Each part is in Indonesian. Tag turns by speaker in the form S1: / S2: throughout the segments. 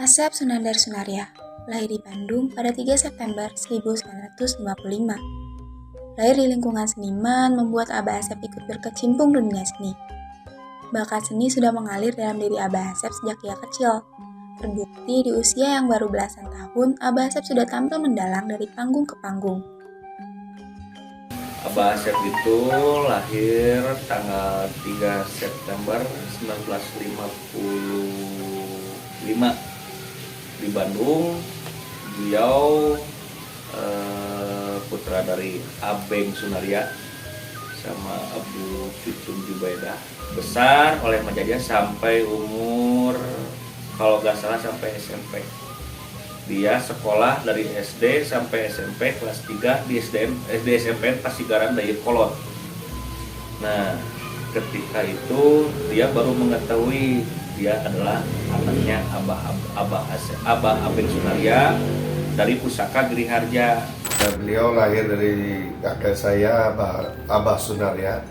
S1: Asep Sunandar Sunaria, lahir di Bandung pada 3 September 1955. Lahir di lingkungan seniman membuat Abah Asep ikut berkecimpung dunia seni. Bakat seni sudah mengalir dalam diri Abah Asep sejak ia kecil. Terbukti di usia yang baru belasan tahun, Abah Asep sudah tampil mendalang dari panggung ke panggung.
S2: Abah Asep itu lahir tanggal 3 September 1955 di Bandung. Beliau putra dari Abeng Sunaria sama Abu Cucun Jubaidah. Besar oleh Majajah sampai umur kalau nggak salah sampai SMP. Dia sekolah dari SD sampai SMP kelas 3 di SD SMP Pasigaran Dayakolot. Nah, ketika itu dia baru mengetahui dia adalah anaknya Abah Abeng Sunaria dari Pusaka Giriharja.
S3: Dan beliau lahir dari kakek saya, Abah Sunaria.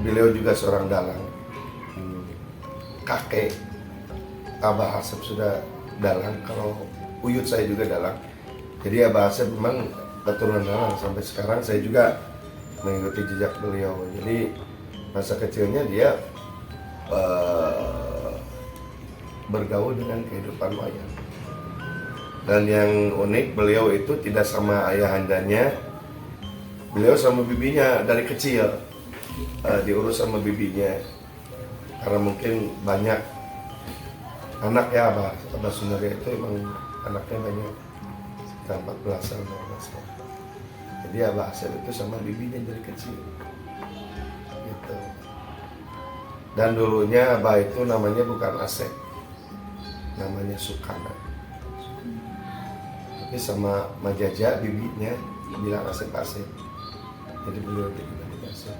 S3: Beliau juga seorang dalang. Kakek Abah Asep sudah dalang, kalau uyut saya juga dalang. Jadi Abah Asep memang keturunan dalang. Sampai sekarang saya juga mengikuti jejak beliau. Jadi masa kecilnya dia bergaul dengan kehidupan wayang. Dan yang unik, beliau itu tidak sama ayahandanya. Beliau sama bibinya dari kecil, diurus sama bibinya. Karena mungkin banyak anak ya, Abah Sunaria itu emang anaknya banyak, sekitar 14-an. Jadi Abah Asep itu sama bibinya dari kecil gitu. Dan dulunya Abah itu namanya bukan Asep, namanya Sukana. Tapi sama Majaja bibinya bilang Asep. Jadi beliau dibilang Asep.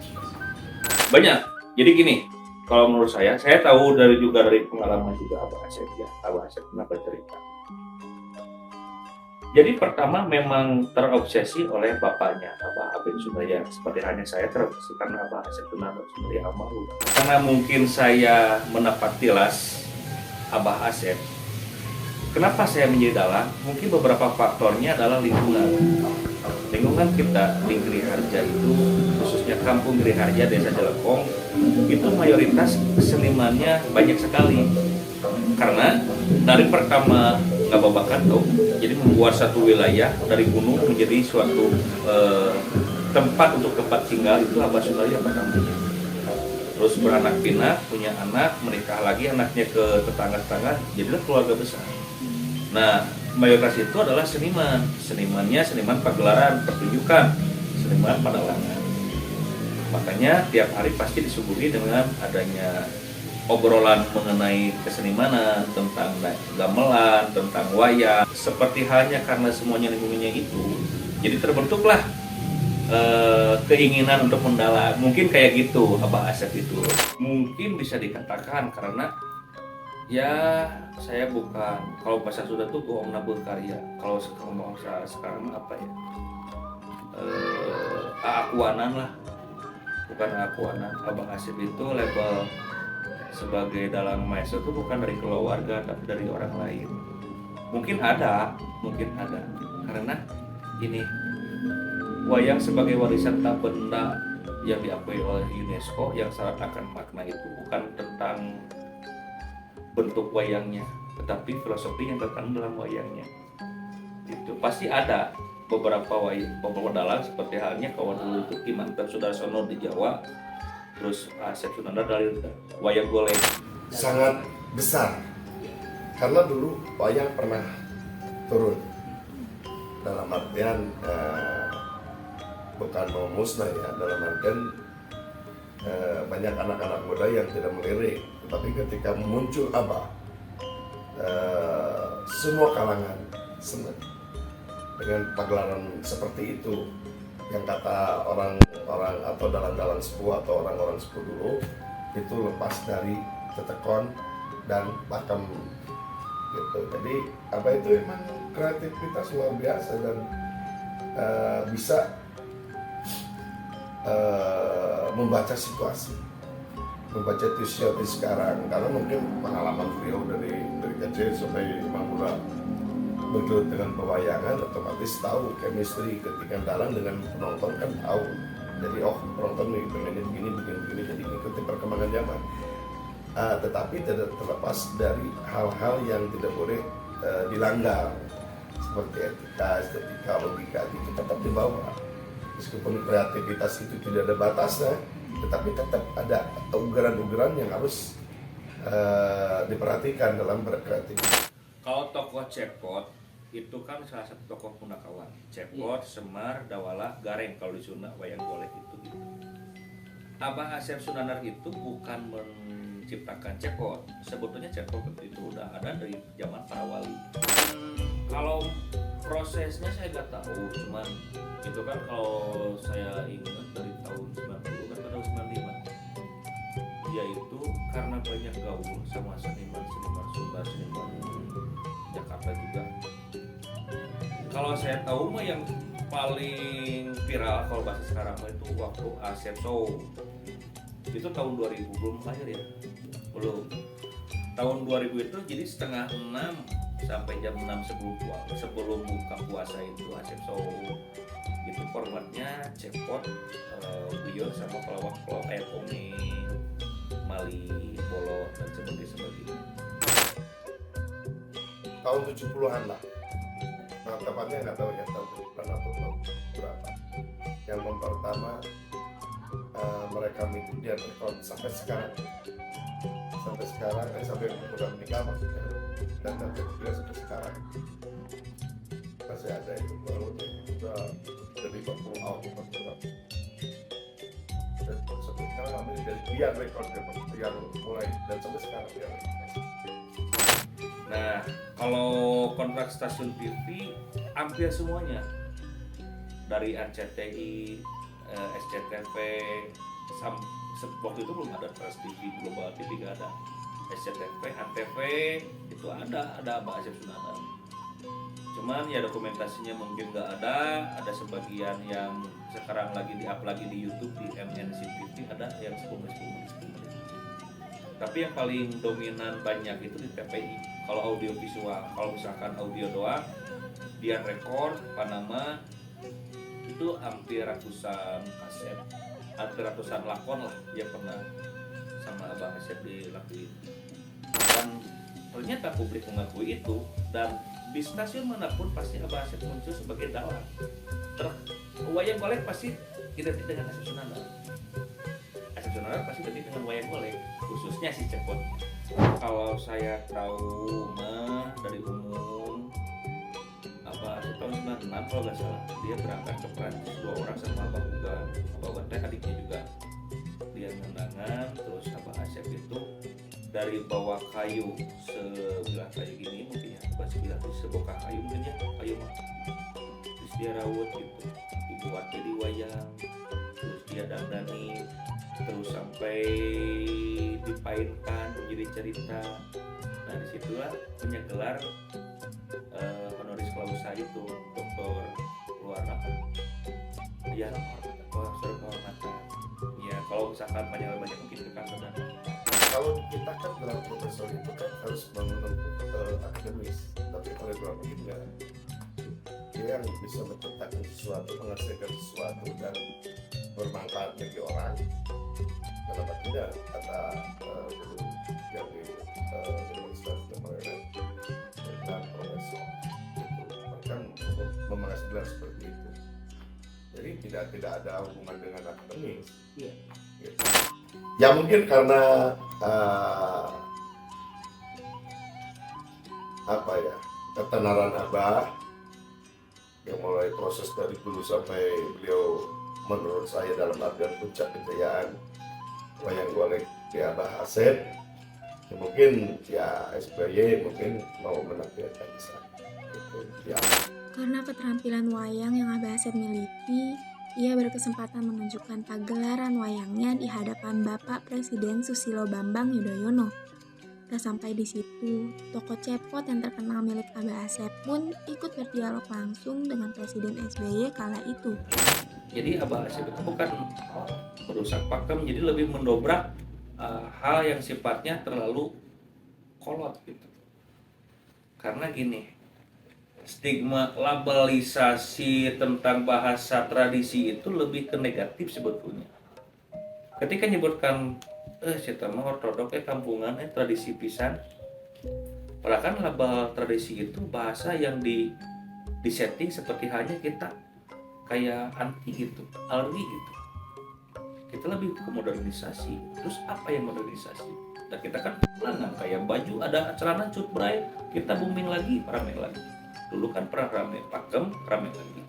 S2: Banyak. Jadi gini, kalau menurut saya tahu dari pengalaman juga Abah Asep ya. Abah Asep pernah bercerita. Jadi pertama memang terobsesi oleh bapaknya, Abah Abeng Sunaria. Seperti hanya saya terobsesi karena Abah Asep Sunandar Sunaria almarhum. Karena mungkin saya mendapat tilas Abah Asep. Kenapa saya menjadi dalang? Mungkin beberapa faktornya adalah lingkungan. Lingkungan kita di Giriharja itu, khususnya kampung Giriharja, Desa Jelekong, itu mayoritas senimannya banyak sekali. Karena dari pertama Ngababakan tuh, jadi membuat satu wilayah dari gunung menjadi suatu tempat untuk tempat tinggal, itu Abah Sunaria pertamanya. Terus beranak pinak, punya anak, menikah lagi, anaknya ke tetangga-tetangga, jadilah keluarga besar. Nah, mayoritas itu adalah seniman. Senimannya seniman pagelaran, pertunjukan, seniman padalangan. Makanya tiap hari pasti disuguhi dengan adanya obrolan mengenai kesenimanan, tentang gamelan, tentang wayang. Seperti halnya karena semuanya lingkungannya itu, jadi terbentuklah keinginan untuk mendalang. Mungkin kayak gitu Abah Asep itu. Mungkin bisa dikatakan karena ya saya bukan, kalau bahasa Sunda tuh bohongna berkarya. Kalau sekarang apa ya, aakuanan lah, bukan aakuanan. Abah Asep itu label sebagai dalang maestro itu bukan dari keluarga tapi dari orang lain. Mungkin ada karena ini wayang sebagai warisan tak benda yang diakui oleh UNESCO, yang syarat akan makna itu bukan tentang bentuk wayangnya, tetapi filosofi yang terkandung dalam wayangnya. Itu pasti ada beberapa dalang, seperti halnya kawan dulu itu Kimanten Sudarsono di Jawa, terus Asep Sunandar dari wayang golek.
S3: Sangat besar, karena dulu wayang pernah turun, dalam artian bukan mau musnah ya, dalam artian banyak anak-anak muda yang tidak melirik. Tapi ketika muncul Abah, semua kalangan senang dengan pagelaran seperti itu. Yang kata orang-orang atau dalang-dalang sepuh atau orang-orang sepuh dulu, itu lepas dari tetekon dan pakem gitu. Jadi Abah itu emang kreativitas luar biasa dan bisa membaca situasi. membaca puisi sampai sekarang, karena mungkin pengalaman beliau dari kecil sampai Mamula bergelut dengan pewayangan, otomatis tahu chemistry ketinggalan dengan penonton kan tahu. Jadi penonton nih pengennya begini, jadi ikuti perkembangan zaman. Tetapi tidak terlepas dari hal-hal yang tidak boleh dilanggar, seperti etika, estetika, logika itu tetap dibawa. Meskipun kreativitas itu tidak ada batasnya, tetapi tetap ada ugeran-ugeran yang harus diperhatikan dalam berkreatif.
S2: Kalau tokoh Cepot itu kan salah satu tokoh Punakawan. Cepot, Semar, Dawala, Gareng kalau di Sunda wayang golek itu gitu. Abah Asep Sunanar itu bukan menciptakan Cepot. Sebetulnya Cepot itu udah ada dari zaman para wali. Kalau prosesnya saya nggak tahu, cuman itu kan kalau saya ingat dari tahun 90 kan tahun 95. Dia itu karena banyak gaul sama seniman-seniman Sunda, seniman Jakarta juga. Kalau saya tahu mah yang paling viral kalau bahasa sekarang mah itu waktu Asep Show. Itu tahun 2000, belum lahir ya? Belum. Tahun 2000 itu jadi setengah 6 sampai jam 6 sebelum buka puasa itu Asep Show. Itu formatnya Cepot, beliau sama pelawak-pelawak kayak Komeng, Mali, Bolot, dan sebagainya.
S3: Tahun 70-an lah. Nah, tepatnya nggak tahu ya tahun 70-an atau tahun berapa. Yang pertama mereka itu dia rekod sampai sekarang, sampai udah menikah maksudnya, dan juga sampai sekarang masih ada itu baru udah dari 40 tahun dan sampai sekarang kami dari dia rekod yang mulai dan sampai sekarang dia.
S2: Nah, kalau kontrak stasiun TV hampir semuanya dari RCTI, SCTV, waktu itu belum ada Trans TV, Global TV nggak ada. SCTV, ANTV itu ada Abah Asep Sunanar. Cuman ya dokumentasinya mungkin nggak ada sebagian yang sekarang lagi di-up lagi di YouTube di MNC TV, ada yang 10 menit. Tapi yang paling dominan banyak itu di TPI. Kalau audio visual, kalau misalkan audio doang, dia rekor Panama itu hampir ratusan kaset, hampir ratusan lakon lah dia pernah sama Abah Asep dilakuin. Dan ternyata publik mengakui itu, dan di stasiun manapun pasti Abah Asep muncul sebagai dalang. Wayang golek pasti identik dengan Asep Sunanar. Asep Sunanar pasti identik dengan wayang golek, khususnya si Cepot. Kalau saya tahu mah dari umum tahun 96 kalau nggak salah dia berangkat ke Prancis 2 orang sama Abah Uga teh adiknya juga, dia mendangan. Terus Abah Asep itu dari bawah kayu sebelah kayu gini mungkin ya, bukan sebelah sebongkah kayu mungkin ya, kayu mah terus dia rawat gitu, dibuat jadi wayang, terus dia dandani, terus sampai dipainkan menjadi cerita. Nah disitulah punya gelar honoris clausa itu doktor luar ya, profesor kehormatan ya. Kalau misalkan banyak mungkin ke Kanada.
S3: Kalau kita kan gelar profesor itu kan harus menempuh akademis, tapi kalau gelar ini enggak, dia yang bisa menciptakan sesuatu, menghasilkan sesuatu dan bermanfaat bagi orang. Kenapa tidak kata dulu yang di universitas yang mereka profesor itu mereka memanggil gelar seperti itu. Jadi tidak ada hubungan dengan akademis.
S2: Iya.
S3: Gitu. Ya mungkin karena ketenaran Abah yang mulai proses dari dulu sampai beliau menurut saya dalam artian puncak kejayaan wayang golek di Abah Asep, ya mungkin ya SBY mungkin mau menampilkan sana gitu, ya.
S1: Karena keterampilan wayang yang Abah Asep miliki, ia berkesempatan menunjukkan pagelaran wayangnya di hadapan Bapak Presiden Susilo Bambang Yudhoyono. Gak sampai di situ, tokoh Cepot yang terkenal milik Abah Asep pun ikut berdialog langsung dengan Presiden SBY kala itu.
S2: Jadi Abah Asep itu bukan merusak pakem, jadi lebih mendobrak hal yang sifatnya terlalu kolot gitu. Karena gini, stigma labelisasi tentang bahasa tradisi itu lebih ke negatif sebetulnya. Ketika nyebutkan cita mah ortodok kampungan tradisi pisan. Padahal kan label tradisi itu bahasa yang disetting seperti halnya kita kayak anti gitu, alergi gitu. Kita lebih ke modernisasi. Terus apa yang modernisasi? Dan kita kan ulangan kayak baju ada celana cutbray, kita booming lagi, rame lagi. Dulu kan pernah rame pakem, rame lagi.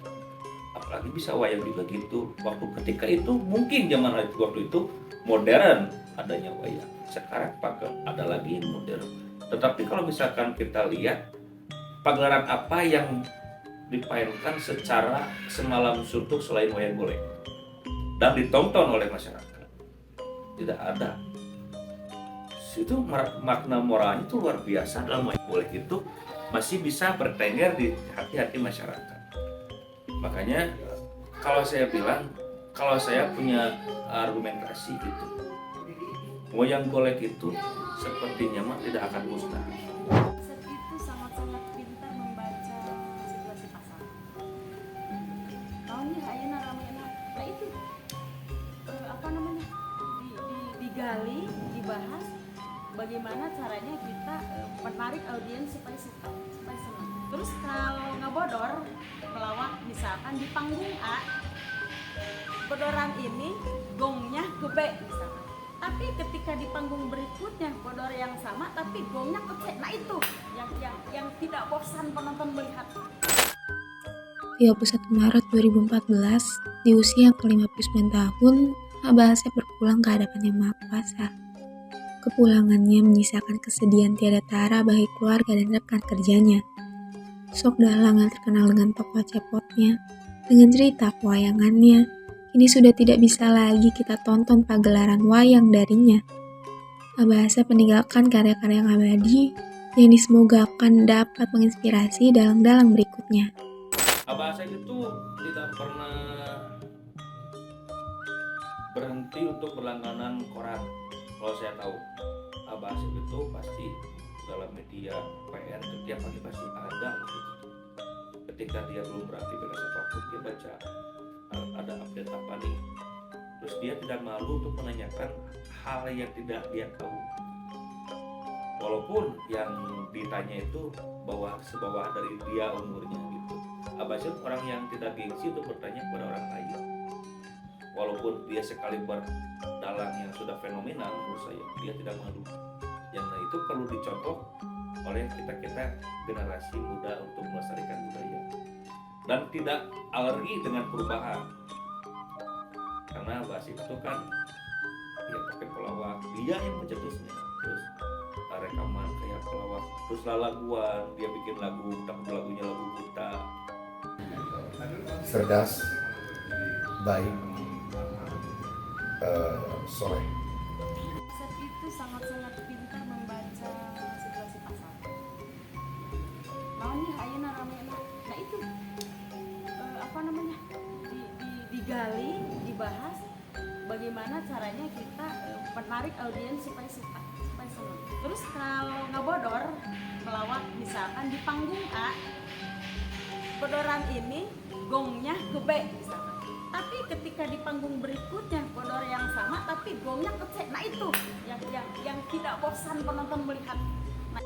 S2: Apalagi bisa wayang juga gitu. Waktu ketika itu mungkin zaman waktu itu modern adanya wayang. Sekarang pakem ada lagi yang modern. Tetapi kalau misalkan kita lihat pagelaran apa yang dipainkan secara semalam suntuk selain wayang golek dan ditonton oleh masyarakat, tidak ada. Itu makna moralnya itu luar biasa. Dalam wayang golek itu masih bisa bertengger di hati-hati masyarakat. Makanya kalau saya bilang, kalau saya punya argumentasi gitu, wayang golek itu sepertinya mah tidak akan musnah.
S4: Itu sangat-sangat pintar membaca situasi pasar. Tahunnya ayeuna ramena. Nah itu digali, dibahas bagaimana caranya kita menarik audiens supaya senang. Terus kalau ngebodor melawak misalkan di panggung A, bodoran ini gongnya ke B misalkan. Tapi ketika di panggung berikutnya bodor yang sama tapi gongnya ke C. Nah itu yang tidak bosan penonton melihat.
S1: 31 Maret 2014, di usia ke-59 tahun, Abah Asep berpulang ke hadapan Yang Maha Kuasa. Kepulangannya menyisakan kesedihan tiada tara bagi keluarga dan rekan kerjanya. Sok Dalang yang terkenal dengan tokoh cepotnya, dengan cerita pewayangannya, kini sudah tidak bisa lagi kita tonton pagelaran wayang darinya. Abah Asep meninggalkan karya-karya yang abadi yang disemogakan dapat menginspirasi dalang-dalang berikutnya.
S2: Abah Asep itu tidak pernah berhenti untuk berlangganan koran. Kalau saya tahu, Abah Asep itu pasti dalam media PN setiap pagi pasti ada. Ketika dia belum beraktivitas apapun, dia baca ada update apa nih. Terus dia tidak malu untuk menanyakan hal yang tidak dia tahu. Walaupun yang ditanya itu sebawah dari dia umurnya gitu. Abah Asep orang yang tidak gengsi untuk bertanya kepada orang lain. Walaupun dia sekali berdalang yang sudah fenomenal menurut saya, dia tidak malu. Yang itu perlu dicontoh oleh kita generasi muda untuk melestarikan budaya dan tidak alergi dengan perubahan. Karena Abah Asep itu kan dia pakai pelawak, dia yang mencetusnya, terus rekaman kayak pelawak, terus laguan, dia bikin lagu, tapi lagunya lagu buta.
S3: Cerdas, baik, soleh.
S4: Asep itu sangat-sangat pintar membaca situasi pasar. Tahunnya ayeuna ramena. Nah itu digali, dibahas bagaimana caranya kita menarik audiens supaya senang. Terus kalau ngebodor melawak misalkan di panggung A, bodoran ini gongnya ke B misalkan. Tapi ketika di panggung berikutnya bodor yang sama tapi gongnya ke C. Nah itu yang tidak bosan penonton melihat. Nah,